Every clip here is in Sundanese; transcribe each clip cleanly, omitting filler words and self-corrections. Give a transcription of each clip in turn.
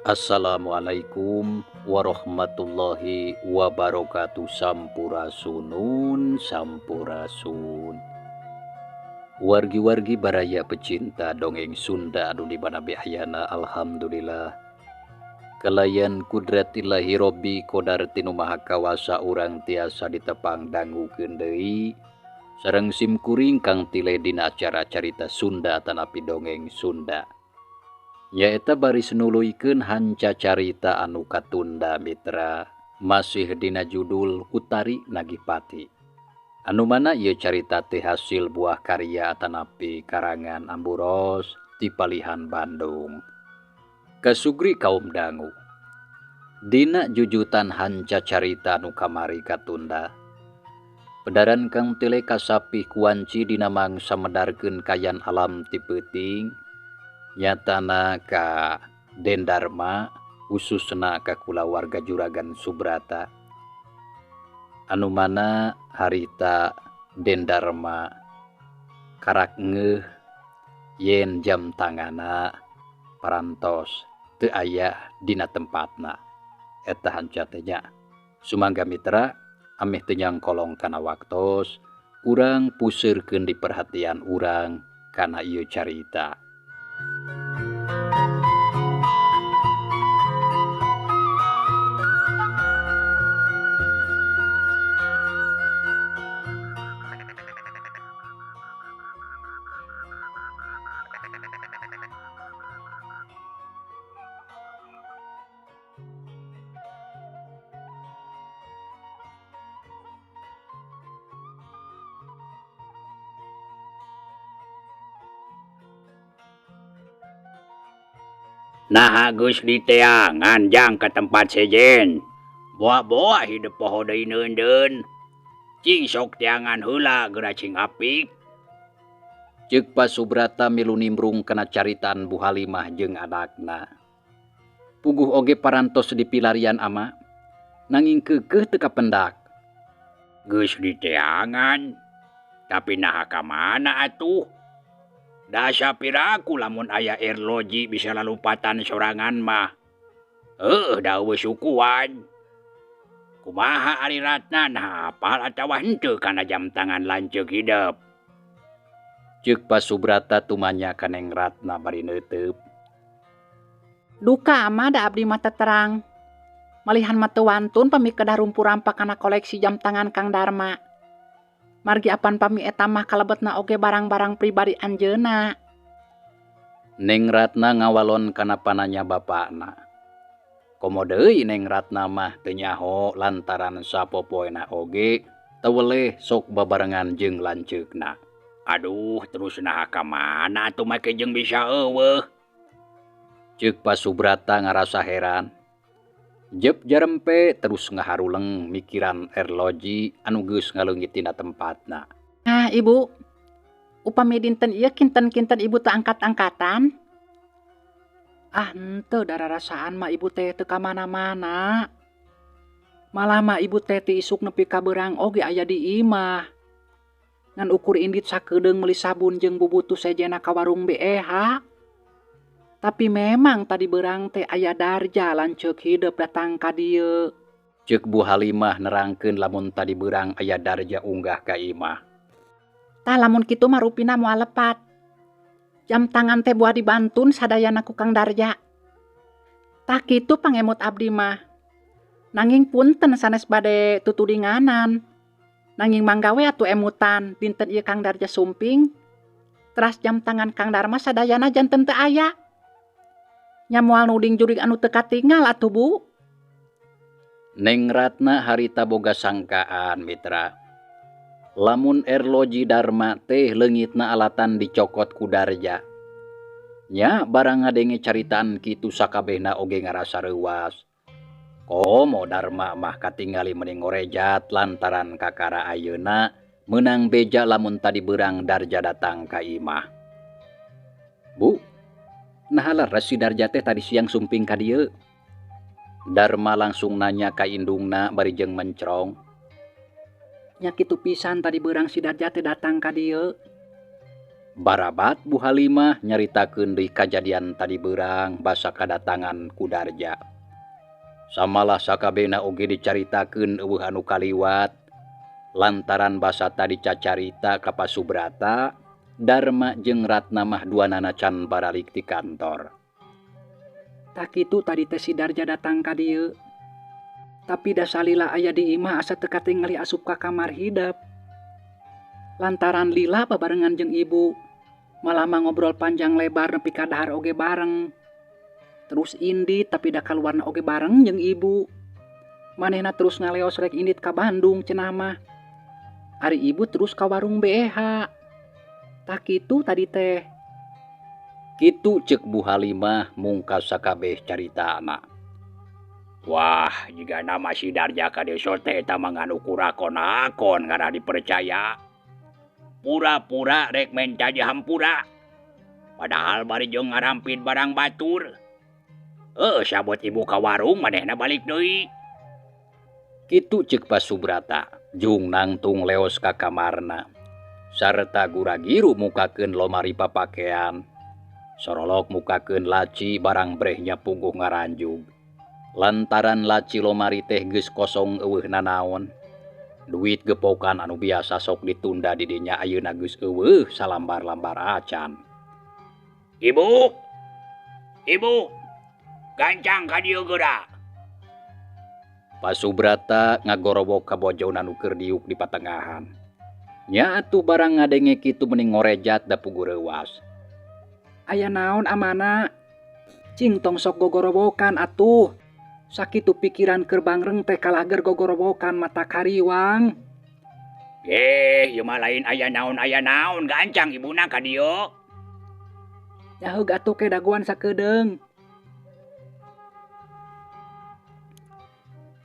Assalamualaikum warahmatullahi wabarakatuh. Sampurasunun, sampurasun. Wargi-wargi baraya pecinta dongeng Sunda anu di mana beayana, alhamdulillah. Kelayan kudratillahi robbi qadar tinu maha kawasa urang tiasa ditepang dangukeun deui sareng simkuring kang tile dina acara carita Sunda tanapi dongeng Sunda. Nyaeta bari senuluykeun hanca carita anu katunda mitra masih dina judul Utari Nagipati. Anu mana ieu carita teh hasil buah karya tanapi karangan Amburos ti Palihan Bandung. Kasugri kaum dangu. Dina jujutan hanca carita anu kamari katunda. Pedaran kang tile kasapih kuanci dina mangsa medarkeun kayan alam ti peuting. Nyatana ka Dendarma khususna ka kulawarga Juragan Subrata. Anu mana harita Dendarma karak ngeuh yen jam tangana parantos teu aya dina tempatna. Eta hanca teh nya. Sumangga mitra ameh teu nyangkolong kana waktos urang puseurkeun di perhatian urang kana ieu carita. Nah geus diteangan jang ke tempat sejen. Boa-boa hidup poho deui neundeun. Cing sok teangan heula geura cing apik. Ceuk Pasubrata milu nimbrung kana caritaan Bu Halimah jeung anakna. Puguh oge parantos dipilarian ama, nanging keukeuh teu kapendak. Geus diteangan, tapi naha ka mana atuh? Da sapiraku lamun aya erloji bisa lalupatan sorangan mah. Da eueuh sukuan. Kumaha ari Ratna nah hafal atawa henteu kana jam tangan lanceuk hidup? Ceuk Pasubrata tumanya ka Neng Ratna bari neuteub. Duka ama da abdi mah teu terang. Malihan mah teu wantun pami kedah rumpu-rampa kana koleksi jam tangan Kang Darma. Margi apan pami eta mah kalebetna oge barang-barang pribadi anjeunna. Neng Ratna ngawalon kana pananya bapakna. Komo deui Neng Ratna mah teu nyaho lantaran sapopoena oge teu weleh sok babarengan jeung lanceukna. Aduh, terus naha ka mana atuh make jeung bisa eueuh? Ceuk Pasubrata ngarasa heran. Jep jarempe terus ngaharuleng mikiran erloji anu geus ngaleungit tina tempatna. Ah, Ibu. Upami dinten ieu kinten-kinten Ibu teu angkat-angkatan. Ah, henteu dararasaan mah Ibu teh teu ka mana-mana. Malah mah Ibu teh ti isuk nepi ka beurang oge aya di imah. Ngan ukur indit sakedeung meuli sabun jeung bubutu sejena ka warung BEH. Tapi memang tadi beurang teh aya darja lanceuk hidup datang ka dieu. Ceuk Bu Halimah nerangkeun lamun tadi beurang aya darja unggah ka imah. Tah lamun kitu mah rupina moal lepat. Jam tangan teh buah dibantun sadayana ku Kang Darja. Tak kitu pangemut abdi mah. Nanging punten sanes bade tutudinganan. Nanging manggawe atuh emutan dinten ieu Kang Darja sumping. Teras jam tangan Kang Darma sadayana janten teu aya. Nya moal nuding jurig anu teu katingal atuh Bu. Neng Ratna harita boga sangkaan mitra. Lamun Erloji Darma teh leungitna alatan dicokot ku Darja. Nya barang ngadenge caritaan kitu sakabehna oge ngarasa reuas. Komo Darma mah katingali mending ngorejat lantaran kakara ayeuna menang beja lamun tadi beurang Darja datang ka imah. Bu, nahala resi Darja teh tadi siang sumping ka dieu. Darma langsung nanya ka indungna bari jeung mencrong. Nya kitu pisan tadi beurang si Darja teh datang ka dieu. Barabat Bu Halimah nyaritakeun deui kajadian tadi beurang basa kadatangan ku Darja. Samalah sakabehna oge dicaritakeun eueuh anu kaliwat lantaran basa tadi cacarita ka Pasubrata, Darma jeung Ratna mah duanana can baralik ti kantor. Tak kitu tadi teh si Darja datang ka dieu. Tapi da salila aya di imah asa teu katingali asup ka kamar hidap. Lantaran lila babarengan jeung ibu. Malah mah ngobrol panjang lebar nepi ka dahar oge bareng. Terus indit tapi da kaluarna oge bareng jeung ibu. Manehna terus ngaleos rek indit ka Bandung cenah mah. Ari ibu terus ka warung BH. Tak kitu tadi teh. Kitu ceuk Bu Halimah mungkas sakabeh caritana. Wah, jika nama si Darja ka deso teh eta mah nganu kurakon-akon ngara dipercaya. Pura-pura rek mencaji hampura. Padahal bari jeung ngarampin barang batur. Sabot ibu ka warung manehna balik deui. Kitu ceuk Pasubrata, jung nangtung leos ka kamarna. Sarta guragiru mukakeun lomari papakean. Sorolok mukakeun laci barang brehnya pungguh ngaranjug. Lantaran laci lomari teh geus kosong eueuh nanaon. Duit gepokan anu biasa sok ditunda di dinya ayeuna geus eueuh salambar-lambar acan. Ibu, gancang ka dieu geura. Pasubrata ngagorobok ka bojona nu keur diuk di patengahan. Nya atuh barang ngadenge kitu mending ngorejat da puguh reuwas. Aya naon amana? Cing tong sok gogorobokan atuh. Sakitu pikiran keur bangreng teh kalahger gogorobokan mata kariwang. Ieu mah lain aya naon gancang ibuna ka dieu. Yaheug atuh ke daguan sakedeung.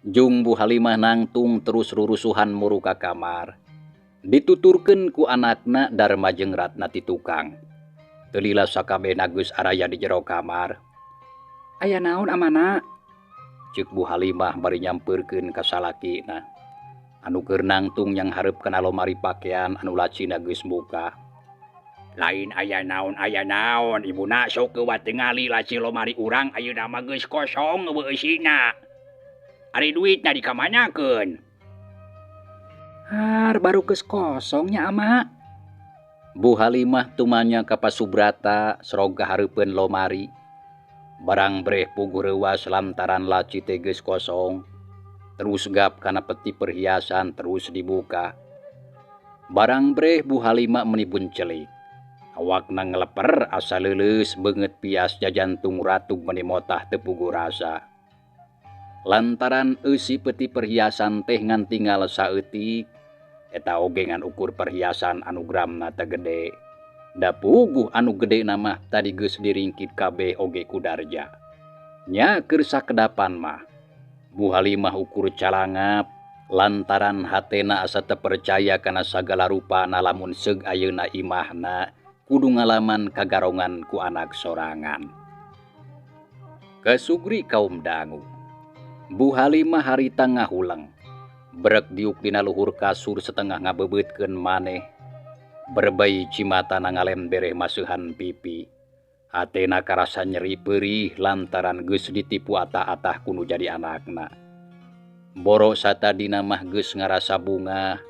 Jung Bu Halimah nangtung terus rurusuhan muru ka kamar. Dituturkeun ku anakna Darma jeung Ratna ti tukang. Teu lila sakabehna geus araya di jero kamar. Aya naon amana? Ceuk Bu Halimah bari nyampeurkeun ka salakina. Anu keur nangtung yang hareup kana lomari pakean anu lacina geus buka. Lain aya naon ibuna sok keuwat tingali laci lomari urang ayeuna mah geus kosong eueuh isina. Ari duitna dikamanyakeun. Har baru geus kosongnya ama. Bu Halimah tumanya ka Pasubrata serog hareupeun lomari. Barang breh puguh reuwas lantaran laci teh geus kosong. Terus gap kana peti perhiasan terus dibuka. Barang breh Bu Halimah menibun celik. Awakna ngeleper asa leuleus beungeut pias jajantung ratug menimotah teu puguh rasa. Lantaran eusi peti perhiasan teh ngan tinggal saeutik, eta oge ngan ukur perhiasan anu gramna teu gede. Da puguh anu gede mah tadi geus diringkit kabeh oge ku Darja. Nya keur sakedapan mah Bu Halimah ukur calangap lantaran hatena asa teu percaya kana sagala rupana lamun seug ayeuna imahna kudu ngalaman kagarongan ku anak sorangan. Kasugri kaum dangu. Bu Halimah harita ngahulang. Brek diuk dina luhur kasur setengah ngabebeutkeun maneh. Berbei cimata nangalem bereh maseuhan pipi. Hatena karasa nyeri peurih lantaran geus ditipu atah-atah kudu jadi anakna. Boro satadina mah geus ngarasa bunga,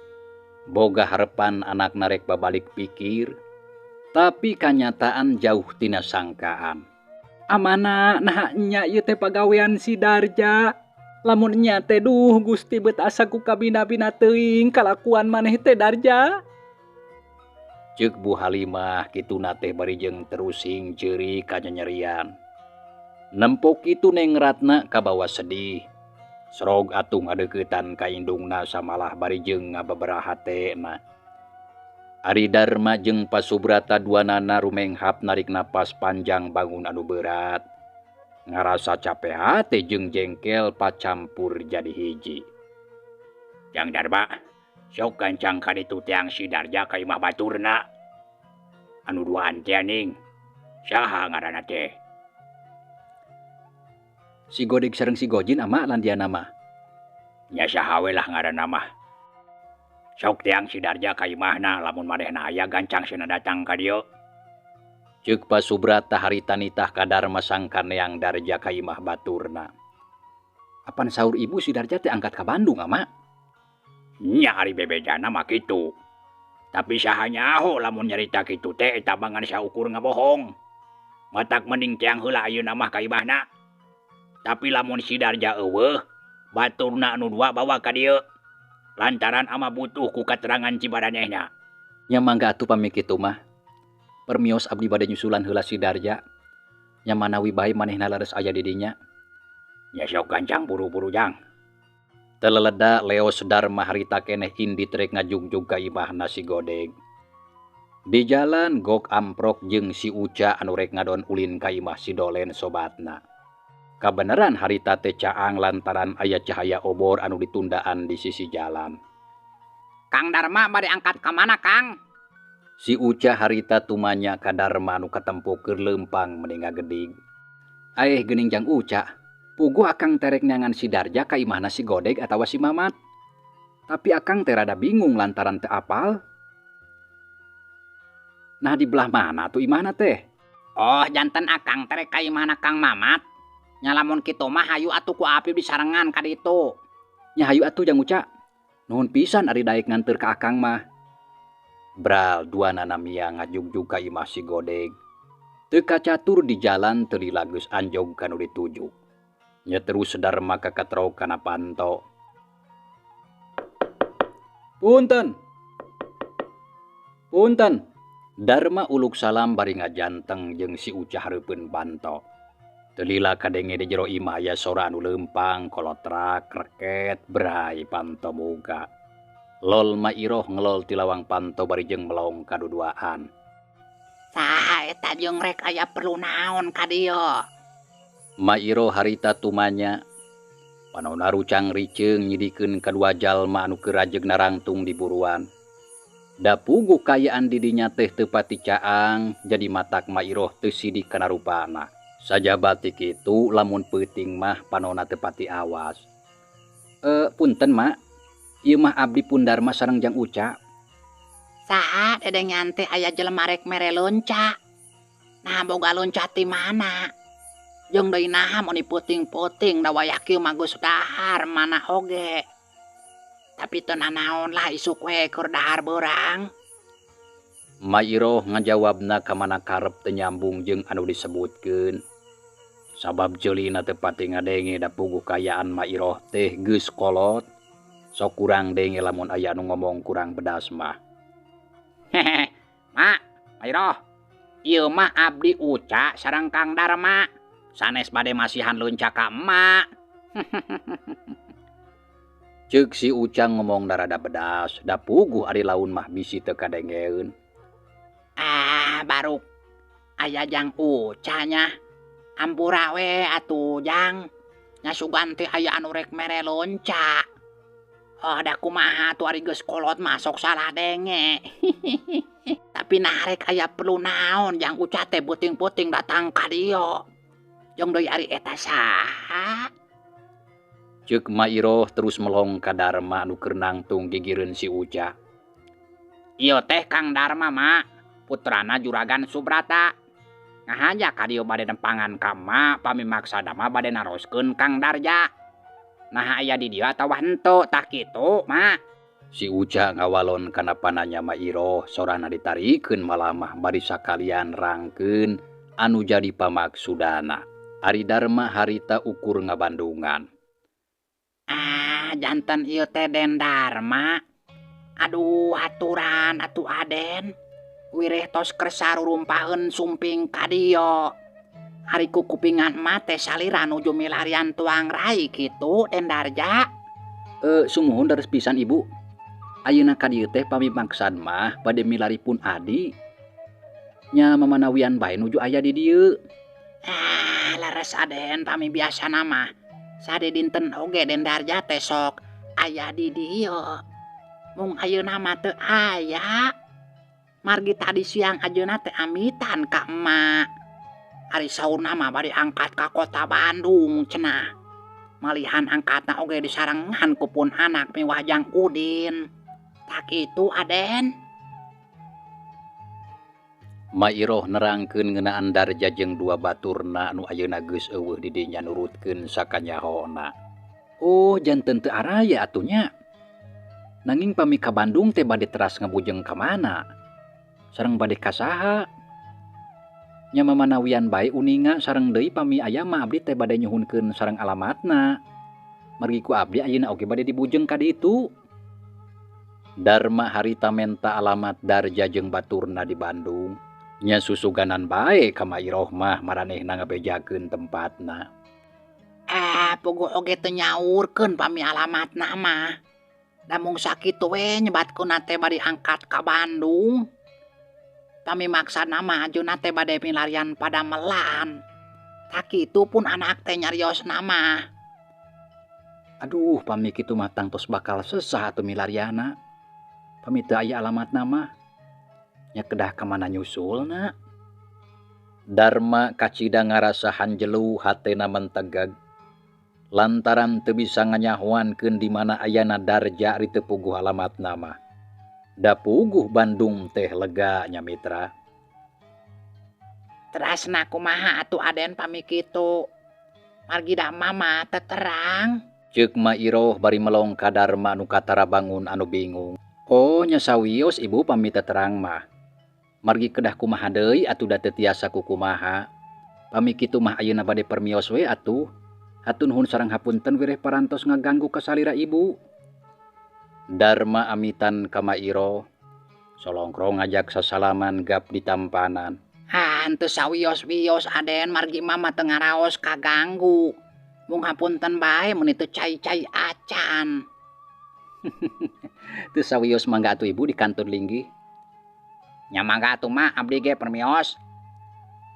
boga harepan anakna rek babalik pikir. Tapi kanyataan jauh tina sangkaan. Amana nah nya ieu teh pagawean si Darja. Lamun nya teh duh Gusti beut asa ku kabina-bina teuing kalakuan maneh teh Darja. Ceuk Bu Halimah kituna teh barijeng terusing ceuri kanyanyerian. Nempok kitu Neng Ratna kabawa sedih. Srog atuh ngadeuketan ka indungna samalah barijeng ngababaraha tena. Ari Darma jeung Pasubrata duanana rumenghap narik napas panjang bangun anu berat. Ngarasa capek hate jeung jengkel pacampur jadi hiji. Jang Darma, sok gancang ka ditu tiang si Darja ka imah baturna. Anu duaan teh ning, saha ngaranna teh? Si Godeg sareng si Gojin ama landiana mah. Nya saha we lah ngaranna mah. Sok tiang si Darja ka imahna lamun manehna aya gancang cenah datang ka dieu. Ceuk Pasubrata harita nitah ka Darma sangkaneang Darja ka imah baturna. Apan saur ibu si Darja teh angkat ka Bandung ama? Nya ari bebejana mah kitu. Tapi saha nyaho lamun nyarita kitu teh eta bangan saukur ngabohong. Matak mending tiang heula ayeuna mah ka imahna. Tapi lamun si Darja eueuh, baturna anu dua bawa ka dieu. Lantaran ama butuh ku katerangan cibadanehna. Nya mangga atuh pami kitu mah. Permios abdi bade nyusulan heula si Darja. Nya manawi bae manehna leres aya di dinya. Nya sok gancang buru-buru jang. Teleleda leos Darma harita keneh indi trek ngajugjug ka imahna si Godeg. Di jalan Gok Amprok jeung si Uca anu rek ngadon ulin ka imah si Dolen sobatna. Kabeneran harita teh caang lantaran aya cahaya obor anu ditundaan di sisi jalan. Kang Darma bade angkat ka mana Kang? Si Uca harita tumanya ka Darma anu katempo keur leumpang meninga gedig. Aeh geuning Jang Uca, puguh akang terek nyangan si Darja ka imahna si Godeg atawa si Mamat. Tapi akang teh rada bingung lantaran teu apal. Nah di belah mana tuh imahna teh? Oh janten akang terek ka imahna Kang Mamat. Nya lamun kitu mah hayu atuh ku api disarengan ka ditu. Nya hayu atuh Jang Uca. Nuhun pisan ari daek nganteur ka akang mah. Bral duanana mia ngajugjug ka imah si Godeg. Teu kacatur di jalan teu lila geus anjog kanu dituju. Nya terus Darma kakatrok kana panto. Punten. Punten. Darma uluk salam bari ngajanteng jeung si Uca hareupeun panto. Teu lila kadenge di jero imah aya sora anu leumpang kolotrak reket berai panto muga. Lol Mairoh ngelol ti lawang panto barijeng melong kaduduaan. Saha eta jeung rek aya perlu naon ka dieu? Mairoh harita tumanya. Panaona rucang riceung nyidikeun kadua jalma anu keur rajeg narangtung di buruan. Da puguh kayaan di dinya teh teu pati caang jadi matak Mairoh teu sidik kana rupana. Sajabat kitu lamun peuting mah panona teu pati awas. Punten Mak. Ieu mah abdi pun Darma sareng Jang Uca. Saha dedengan teh aya jelema rek mere lonca. Nah boga lonca ti mana? Jeung deui naha mun diputing-puting da wayak kieu mah geus dahar mana oge. Tapi teu nanaon lah isuk we keur dahar beurang. Mairoh ngajawabna ka mana karep teu nyambung jeung anu disebutkeun. Sabab ceulina teu pati ngadenge da puguh kayaan Mairoh teh geus kolot. Sok kurang denge lamun aya anu ngomong kurang bedas mah. Hehe, Mak, Mairoh. Ieu mah abdi Uca sareng Kang Darma. Sanes bade masihan lonca ka emak. Ceuk si Uca ngomong darada bedas, da puguh ari laun mah bisi teu kadengeun. Baru aya Jang Uca nya. Ampura we atuh Jang. Nya sugan teh aya anu rek mere lonca. Oh da kumaha tuh ari geus kolot masok salah denge. Tapi nah rek aya perlu naon Jang Uca teh puting-puting datang ka dieu. Jong deui ari eta saha? Ceuk Mairoh terus melong ka Darma anu keur nangtung gigireun si Uca. Ieu teh Kang Darma Mak, putrana Juragan Subrata. Ngahaja ka dieu bade nempangan ka Mak pamimaksana mah bade naroskeun Kang Darja. Nah aya di dieu atawa henteu tah kitu Mak? Si Uca ngawalon kana pananya Ma Iroh sorana ditarikeun malamah bari sakalian rangkeun anu jadi pamaksudana. Ari Darma harita ukur ngabandungan. Janten ieu teh Den Darma. Aduh haturan atuh Aden. Wireh tos kersarurumpaheun sumping ka dieu. Hari kupingan mah teh salira nuju milarian tuang rai kitu Den Darja. Sumuhun dados pisan Ibu. Ayeuna ka dieu teh pamimaksad mah bade milaripun Adi. Nya mamanawian bae nuju aya di dieu. Leres Aden pami biasana mah. Sade dinten oge Den Darja teh sok aya di dieu. Mung ayeuna mah teu aya. Margi tadi siang ajeuna teh amitan ka emak. Ari saurna mah bari angkat ka kota Bandung cenah. Malihan angkatna oge disarengan ku pun anak miwah Jang Udin. Tak itu Aden. Ma Iroh nerangkeun ngeunaan Darja jeung dua baturna anu ayeuna geus eueuh di dinya nurutkeun sakanyahona. Oh, janten teu araya atunya. Nanging pami ka Bandung teh bade teras ngabujeng ka mana? Sareng bade ka saha? Nya mamanawian bae uninga sareng deui pami aya mah abdi teh bade nyuhunkeun sareng alamatna. Margi ku abdi ayeuna oge bade dibujeng ka ditu. Darma harita menta alamat Darja jeung baturna di Bandung. Nya susuganan bae ka Ma Iroh mah maranehna ngabejakeun tempatna. Puguh oge teu nyaurkeun pami alamatna mah. Da mung sakitu we nyebatkeunna teh bade angkat ka Bandung. Pami maksana mah ajeuna teh bade milarian Padamelan. Tak kitu pun anak teh nyariosna mah. Aduh, pami kitu mah tangtos bakal sesah atuh milariana. Pami teu aya alamatna mah. Nya kedah ka mana nyusulna? Darma kacida ngarasa hanjelu hatena mentegag. Lantaran teu bisa nganyahoankeun di mana ayana Darja ari teu puguh alamatna mah. Da puguh Bandung teh lega nya mitra. Terasna kumaha atuh Aden pami kitu. Margi da mama teu terang. Ceuk Ma Iroh bari melong ka Darma anu katara bangun anu bingung. Oh, nya sawios Ibu pami teu terang mah. Margi kedah kumaha deui atuh da teu tiasa ku kumaha. Pami kitu mah ayeuna bade permios we atuh. Hatur nuhun sareng hapunten wireh parantos ngaganggu ka salira Ibu. Darma amitan ka Ma Iroh. Solongkrong ngajak sasalaman gap di tampanan. Henteu sawios-wios Aden margi mama teu ngaraos kaganggu. Mung hapunten bae mun itu cai-cai acan. Teu sawios mangga atuh Ibu di kantor linggih. Nya mangga atuh mah abdi ge permios.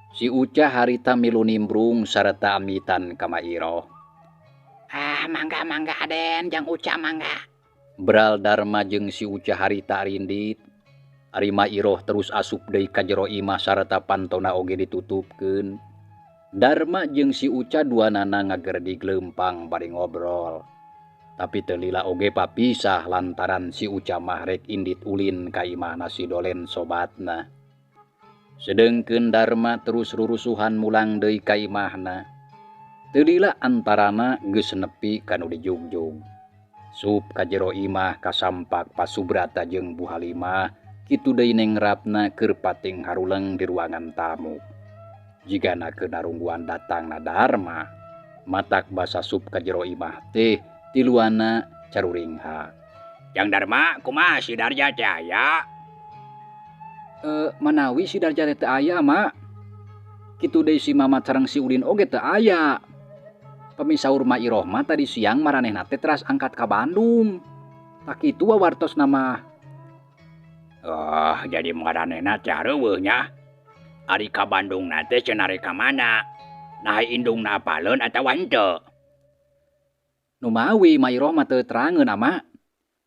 Si Uca harita milu nimbrung sarta amitan ka Ma Iroh. Mangga Aden Jang Uca mangga. Beral Darma jeung si Uca harita rindit. Ari Ma Iroh terus asup deui ka jero imah sarta pantona oge ditutupkeun. Darma jeung si Uca duanana ngagerdi gleumpang bari ngobrol. Tapi teu lila oge papisah lantaran si Uca mah rek indit ulin ka imahna si Dolen sobatna. Sedengkeun Darma terus rurusuhan mulang deui ka imahna. Teu lila antarana geus nepi ka nu dijugjug. Sup ka jero imah kasampak Pasubrata jeung Bu Halimah kitu deui nengrapna keur pating haruleng di ruangan tamu. Jigana keur narungguan datangna Darma, matak basa sup ka jero imah teh tiluana caruringha. Jang Darma kumaha si Darja teh aya? Manawi si Darja teh teu aya, Mak. Kitu deui si Mamat sareng si Udin oge teu aya. Pemisaur Ma Iroh mah tadi siang maranehna teh teras angkat ka Bandung. Tak kitu wawartosna mah. Oh, jadi maranehna teh reueuh nya. Ari ka Bandung teh cenah ka mana? Nah indungna apaleun atawa henteu? Nu mawi Ma Iroh mah teu terangeun Ama.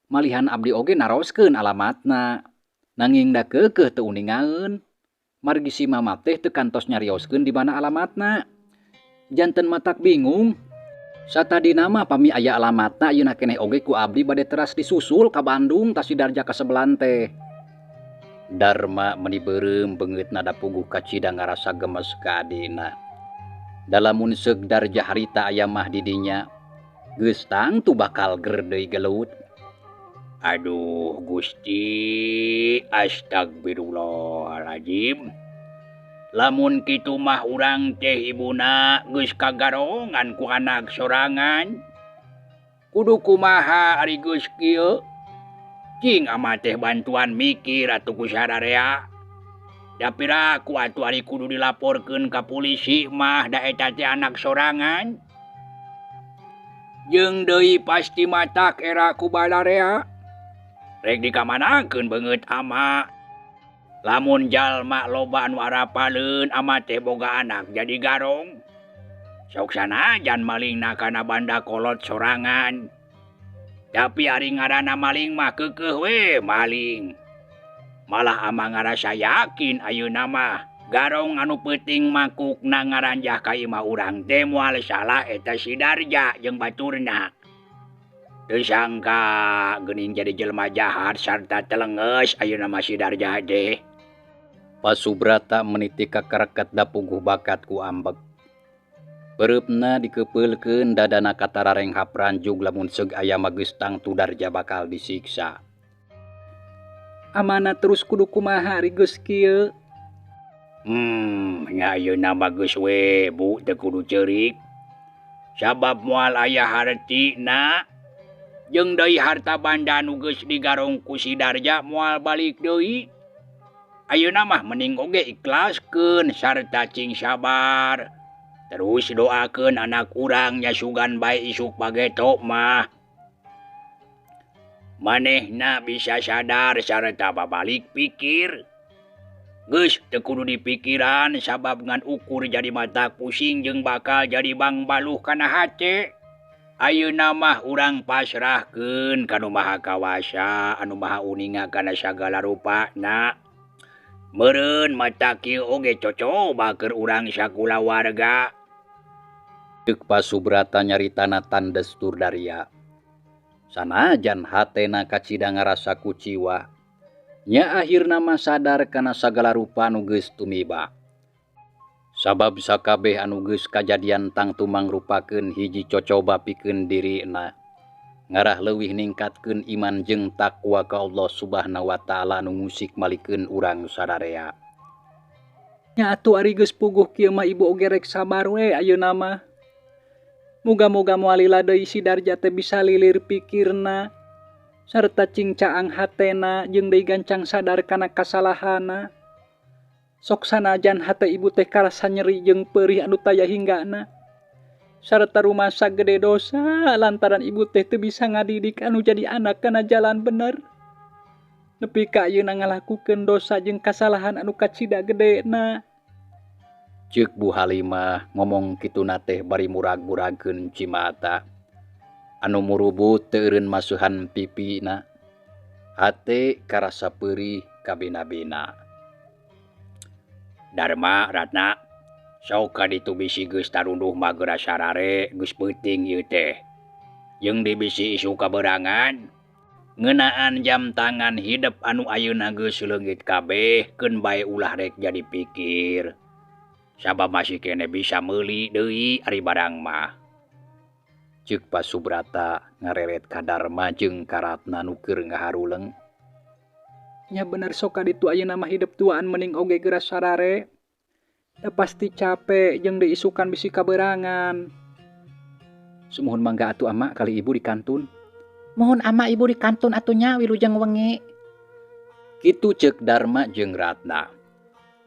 Malihan abdi oge naroskeun alamatna. Nanging da keukeuh teu uningaeun. Margi si Mamat teh teu kantos nyarioskeun di mana alamatna. Janten matak bingung. Satadina mah pami aya alamatna ayeuna keneh oge ku abdi bade teras disusul ka Bandung tas si Darja kasebelan teh. Darma meuni beureum beungeutna da puguh kacida ngarasa gemes ka adina. Dalamun seug Darja harita aya mah di dinya, geus tangtu bakal ger deui gelut. Aduh Gusti, astagfirullahaladzim. Lamun kitu mah urang teh ibuna geus kagarongan ku anak sorangan. Kudu kumaha ari geus kieu? Cing ama teh bantuan mikir atuh ku sararea. Dapira ku atuh ari kudu dilaporkeun ka polisi mah da eta teh anak sorangan. Jeung deui pasti matak era ku balarea. Rek dikamanakeun beungeut ama. Lamun jalma loba anu arapaleun ama teh boga anak jadi garong. Sok sanajan malingna kana banda kolot sorangan. Tapi ari ngaranna maling mah keukeuh we maling. Malah ama ngarasa yakin ayeuna mah garong anu peuting makukna ngaranjah ka imah urang teh moal salah eta si Darja jeung baturna. Teu sangka geuning jadi jelema jahat sarta telengeus ayeuna mah si Darja teh. Pasubrata meniti kakareket da puguh bakat ku ambek. Bereupna dikepeulkeun dadana katarareng hapranjug lamun seug aya geus tangtu Darja bakal disiksa. Amana terus kudu kumaha ari geus kieu? Nya ayeuna mah geus we Bu teu kudu ceurik. Sabab moal aya hartina jeung deui harta banda nu geus digarong ku si Darja moal balik deui. Ayeuna mah mending oge ikhlaskeun sarta cing sabar. Terus doakeun anak urang nya sugan bae isuk pageto mah. Manehna bisa sadar sarta babalik pikir. Geus teu kudu dipikiran sabab ngan ukur jadi mata pusing jeung bakal jadi bang baluh kana hate. Ayeuna mah urang pasrahkeun ka Nu Maha Kawasa anu maha uninga kana sagala rupana. Meureun mata kieu oge cocoba keur urang sakulawarga. Ceuk Pasubrata nyaritana tandes tur Darya. Sanajan hatena kacida ngarasa kuciwa, nya akhirna mah sadar kana sagala rupa anu geus tumiba. Sabab sakabeh anu geus kajadian tangtu mangrupakeun hiji cocoba pikeun dirina. Ngarah leuwih ningkatkeun iman jeung takwa ka Allah Subhanahu wa taala anu ngusik malikeun urang sadarea. Nya atuh ari geus puguh kieu mah ibu oge rek sabar we ayeuna mah. Muga-muga moalila deui si Darja teh bisa lilir pikirna sarta cingcaang hatena jeung deui gancang sadar kana kasalahanna. Sok sanajan hate ibu teh karasa nyeri jeung peurih anu taya hinggana. Sarta rumasa gede dosa lantaran ibu teh teu bisa ngadidik anu jadi anak kana jalan bener. Nepi ka ayeuna ngalakukeun dosa jeung kasalahan anu kacida gedena. Ceuk Bu Halimah ngomong kituna teh bari murag-muragkeun cimata. Anu murubut teu eureun masuhan pipina. Hate karasa peurih kabina-bina. Darma Ratna, sok ka ditu bisi geus tarunduh mah geura sarare geus peuting ieu teh. Jeung di bisi isu kaberangan ngeunaan jam tangan hidep anu ayeuna geus leungit kabeh keun bae ulah rek jadi pikir. Sabab masih kene bisa meuli deui ari barang mah. Ceuk Pasubrata ngareret ka Darma jeung ka Ratna nu keur ngaharuleng. Nya bener sok ka ditu ayeuna mah hidup tuaan mending oge geura sarare. Da pasti capek jeung deui isukan bisi kaberangan. Sumuhun mangga atuh ama kali ibu di kantun. Mohon ama ibu di kantun atunya wilujeng wengi. Kitu ceuk Darma jeung Ratna.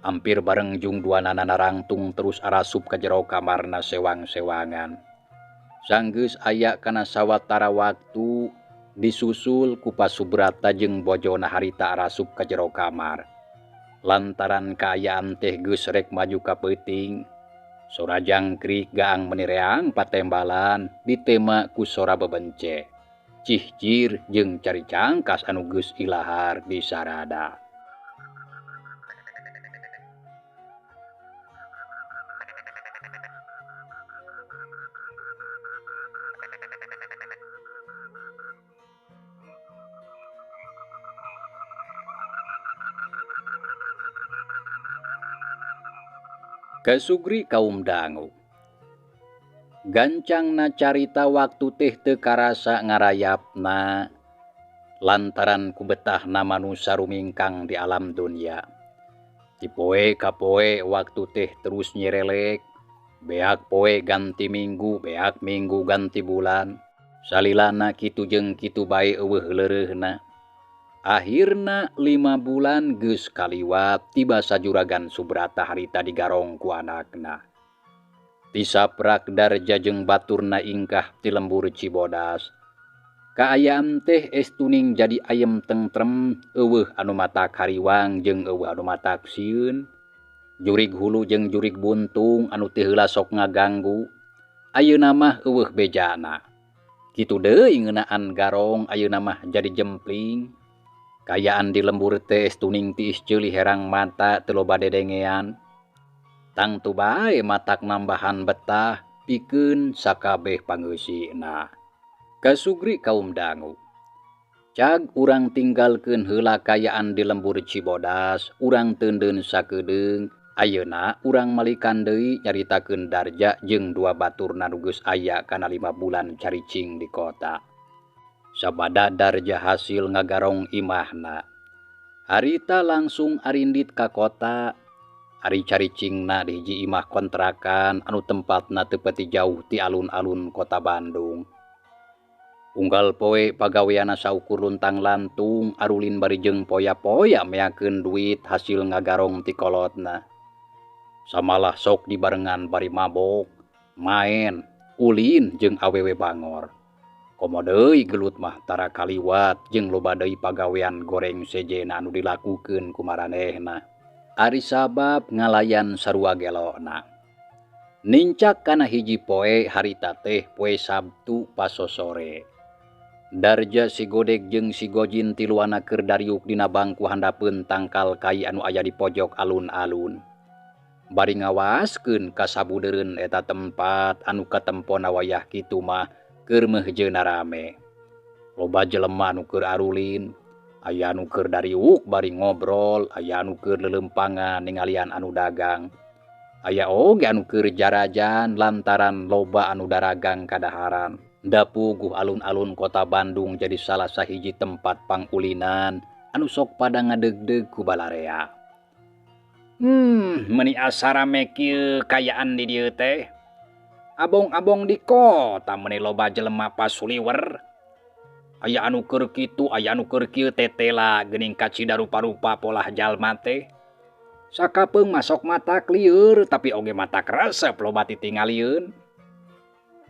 Hampir bareng jung duanana narangtung terus arasup ka jero kamarna sewang-sewangan. Sanggeus aya kana sawatara waktu disusul ku Pasubrata jeung bojona harita arasup ka jero kamar. Lantaran kaayaan teh geus rek maju ka peuting, sora jangkrik gaang menireang patembalan ditema ku sora bebence. Cihcir jeung cari cangkas anu geus ilahar di sarada. Kasugri kaum dangu. Gancangna carita waktu teh teu karasa ngarayapna. lantaran ku betah na manusia rumingkang di alam dunia. Ti poe ka poe waktu teh terus nyerelek, beak poe ganti minggu, beak minggu ganti bulan. Salilana kitu jeung kitu bae eueuh leureuna. Akhirna 5 bulan geus kaliwat tiba sajuragan Subrata harita digarong ku anakna. Tisaprak Darja jeung baturna ingkah ti lembur Cibodas. Kaayaan teh estuning jadi ayem tentrem, eueuh anu matak hariwang jeung eueuh anu matak sieun. Jurig hulu jeung jurig buntung anu teu heula sok ngaganggu. Ayeuna mah eueuh bejana. Kitu deui ngeunaan garong ayeuna mah jadi jempling. Kayaan di lembur teh estuning tiis ceuli herang mata teu loba dedengean. Tangtu bae matak nambahan betah pikeun sakabeh pangeusina. Kasugri kaum dangu. Cag urang tinggalkeun heula kayaan di lembur Cibodas, urang teundeun sakedeung. Ayeuna urang malikan deui nyaritakeun Darja jeung 2 baturna nu geus aya kana 5 bulan caricing di kota. Sabada Darja hasil ngagarong imahna. Harita langsung arindit ka kota. Ari caricingna di hiji imah kontrakan anu tempatna teu pati jauh ti alun-alun kota Bandung. Unggal poe pagaweana saukur luntang lantung arulin bari jeung poya-poya meakeun duit hasil ngagarong ti kolotna. Samalah sok dibarengan bari mabok, main, ulin jeung awewe bangor. Komo deui gelut mah tara kaliwat jeung loba deui pagawean goreng sejena anu dilakukeun ku maranehna. Ari sabab ngalayan sarua gelona. Nincak kana hiji poe harita teh poe Sabtu pasosore. Darja si Godek jeung si Gojin tiluana keur dariuk dina bangku handapeun tangkal kai anu aya di pojok alun-alun. Bari ngawaskeun ka sabudeureun eta tempat anu katempona wayah kitu mah keur meuhjeuna rame. Loba jelema anu keur arulin, aya anu keur dariuk bari ngobrol, aya anu keur lelempangan ningalian anu dagang. Aya oge anu keur jarajan lantaran loba anu daragang kadaharan. Da puguh alun-alun kota Bandung jadi salah sahiji tempat pangulinan anu sok pada ngadegdeg ku balarea. Meuni asa rame kieu kayaan di dieu teh. Abong-abong di kota meuni loba jelema pasuliwer. Aya anu keur kitu, aya anu keur kieu tetela geuning kacida rupa-rupa polah jalma teh. Sakapeung masok matak lieur tapi oge matak resep loba titingalieun.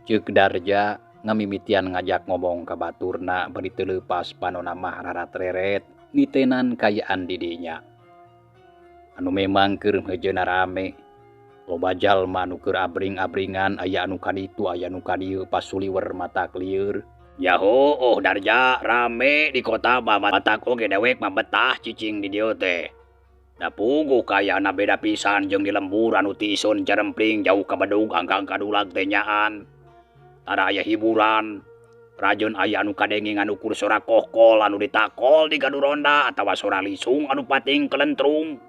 Ceuk Darja ngamimitian ngajak ngomong ka baturna bari teu leupas panonna mah rarat-reret nitenan kayaan di dinya. Anu memang keur meuhjeuna rame. Loba jalma anu keur abring-abringan aya anu kaditu aya anu kadieu pasuliwer matak lieur. Yaho, Darja, rame di kota mah matak oge dewek mah betah cicing di dieu teh. Da puguh kayana beda pisan jeung di lembur anu ti isun jarempling jauh ka Bedug angkang kadulag teh nyaan. Tara aya hiburan, rajeun aya anu kadengengan ukur sora kohkol anu ditakol di gaduh ronda atawa sora lisung anu pating kelentrung.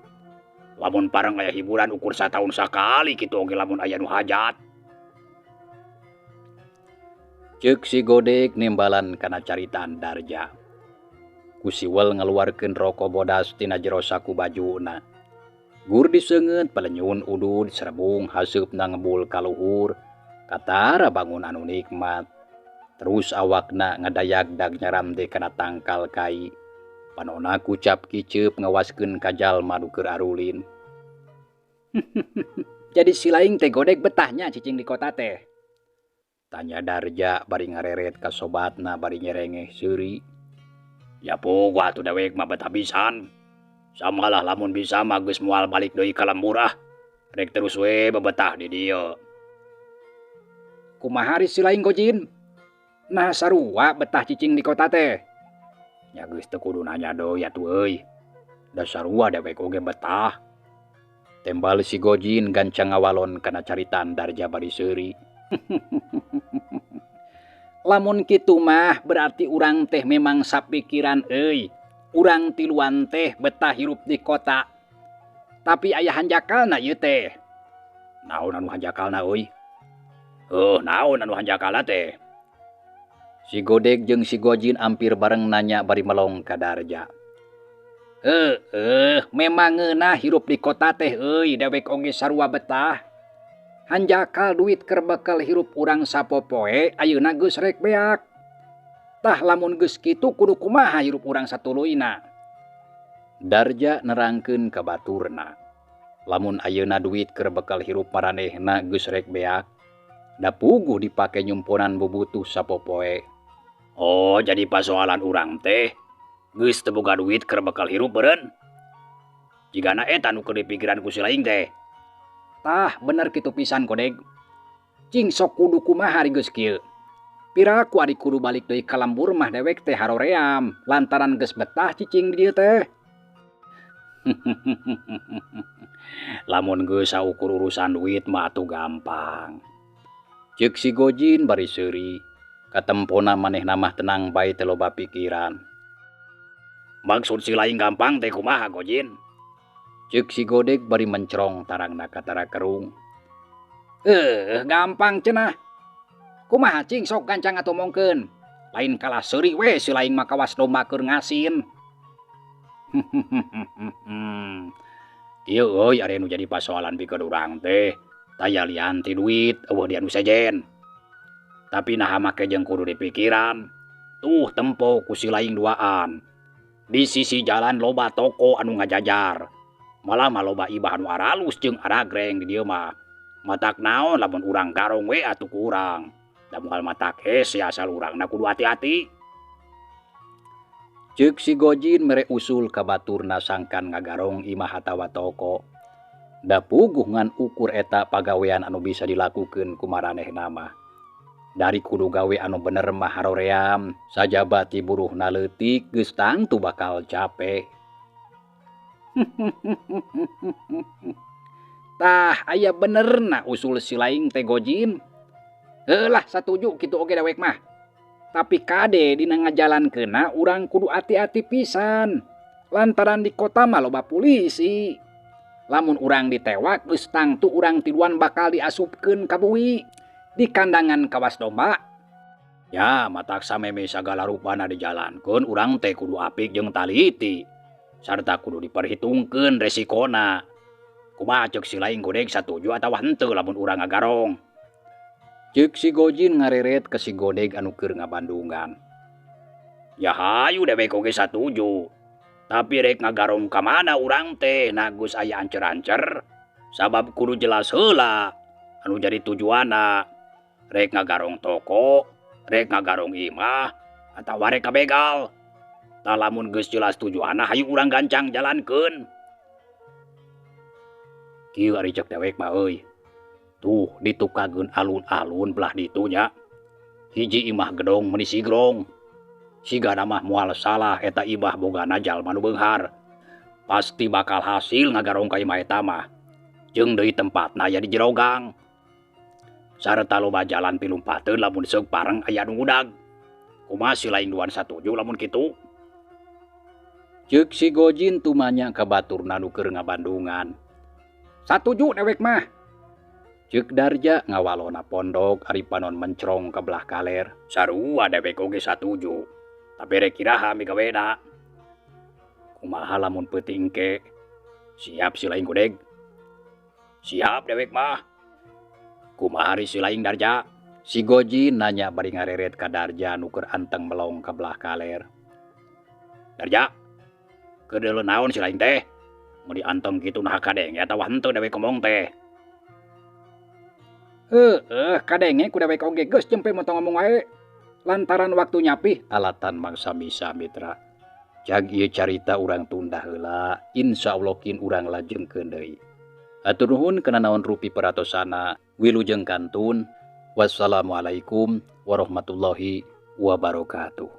Lamun pareng aya hiburan ukur sataun sakali kitu oge lamun aya nu hajat. Ceuk si Godek nembalan kana caritaan Darja. Ku siwel ngaluarkeun rokok bodas tina jero saku bajuna. Gur diseungeut palenyun udud serebung haseupna ngebul ka luhur. Katara bangun anu nikmat. Terus awakna ngadayagdag nyaramde kana tangkal kai. Panonna kucap kiceup ngawaskeun ka jalma nu keur arulin. Jadi si laing teh Godek betahnya cicing di kota teh. Tanya Darja bari ngareret ka sobatna bari nyerengeh seuri. Ya pogo atuh dewek mah betah pisan. Samalah lamun bisa mah geus moal balik deui ka lembur ah. Rek terus we bebetah di dieu. Kumaha si laing Gojin? Nah sarua betah cicing di kota teh. Ya geus teu kudu nanya deui atuh euy. Da sarua dewek oge betah. Tembal si Gojin gancang ngawalon kana caritaan Darja bari seuri. Lamun kitu mah berarti urang teh memang sapikiran euy. Urang tiluan teh betah hirup di kota. Tapi aya hanjakalna ieu teh. Naon anu hanjakalna euy? Naon anu hanjakalna teh? Si Godeg jeung si Gojin ampir bareng nanya bari melong ka Darja. Memang ngeunah hirup di kota teh dewek oge sarua betah. Hanjakal duit keur bekal hirup urang sapopoe ayeuna geus rek beak. Tah lamun geus kitu kudu kumaha hirup urang satuluyna. Darja nerangkeun ka baturna. Lamun ayeuna duit keur bekal hirup maranehna geus rek beak, da puguh dipake nyumponan bubutuh sapopoe. Oh, jadi pasoalan urang teh geus teu boga duit keur bekal hirup beureun. Jigana eta nu keur dipikiran ku si Laing teh. Tah bener kitu pisan Godeg. Cing sok kudu kumaha ari geus kieu. Piraku ari kudu balik deui ka lembur mah dewek teh haroream lantaran geus betah cicing di dieu teh. Lamun geus saukur urusan duit mah atuh gampang. Ceuk si Gojin bari seuri. Katempona manehna mah tenang bae teu loba pikiran. Maksud si Laing gampang teh kumaha Gojin? Ceuk si Godeg bari mencrong tarangna ka tara kerung. Gampang cenah. Kumaha cing sok gancang atuh mongkeun. Lain kalah seuri we si Laing mah kawas domba keur ngasin. Ieu euy are nu jadi pasoalan pikeun urang teh. Taya lian ti duit eueuh di anu sejen. Tapi naha make jeung kudu dipikiran. Tuh tempo ku si Laing duaan. Di sisi jalan loba toko anu ngajajar. Malah mah loba ibah anu aralus jeung aragreng di dieu mah. Matak naon lamun urang garong we atuh ku urang. Da moal matak hese asal urangna kudu hati-hati. Ceuk si Gojin mere usul ka baturna sangkan ngagarong imah atawa toko. Da puguh ngan ukur eta pagawean anu bisa dilakukeun ku maranehna mah. Dari kudu gawe anu bener mah haroream, sajaba ti buruhna leutik geus tangtu bakal capek. Tah aya benerna usul si Laing teh Gojin. Heulah satuju kitu oge dewek mah. Tapi kade dina ngajalankeunna urang kudu hati-hati pisan. Lantaran di kota mah loba polisi. Lamun urang ditewak geus tangtu urang tiluan bakal diasupkeun ka buwi di kandangan kawas domba. Ya, matak sameme sagala rupana dijalankeun urang teh kudu apik jeung taliti. Sarta kudu diperhitungkeun resikona. Kumaha ceuk si Laing Godeg satuju atawa henteu lamun urang ngagarong? Ceuk si Gojin ngareret ke si Godeg anu keur ngabandungan. Ya hayu dewek oge satuju. Tapi rek ngagarong ka mana urang teh na geus aya ancer-ancer. Sabab kudu jelas heula anu jadi tujuanna. Rek ngagarong toko, rek ngagarong imah, atawa rek kabegal. Tah lamun geus jelas tujuanna hayu urang gancang jalankeun. Kieu ari ceuk dewek mah euy. Tuh ditukageun alun-alun belah ditu nya. Hiji imah gedong meuni sigrong. Sigana mah moal salah eta imah bogana jalma nu beunghar. Pasti bakal hasil ngagarong ka imah eta mah. Jeung deui tempatna aya di jero gang. Sarta loba jalan pilumpateun lamun seug pareng aya nu ngudag. Kumaha si Laing duan satuju lamun kitu? Ceuk si Gojin tumanya ka baturna nu keur ngabandungan. Satuju dewek mah. Ceuk Darja ngawalona pondok ari panon mencrong ka belah kaler. Sarua dewek oge satuju. Tapi rek kiraha migawena. Kumaha lamun peuting engke? Siap si Laing Godeg. Siap dewek mah. Kumaha si Laing Darja? Si Gojin nanya bari ngareret ka Darja nu keur anteng melong ka belah kaler. Darja, kedeuleu naon si Laing teh? Mun dianteng kitu nah kadenge atawa henteu dewek ngomong teh? Kadenge ku dewek oge geus jempe motong ngomong wae. Lantaran waktu nyapi alatan mangsa misa mitra. Jag ieu carita urang tunda heula, insyaallah kin urang lajengkeun deui. Hatur nuhun kana naon rupi paratosana, wilujeng kantun. Wassalamualaikum warahmatullahi wabarakatuh.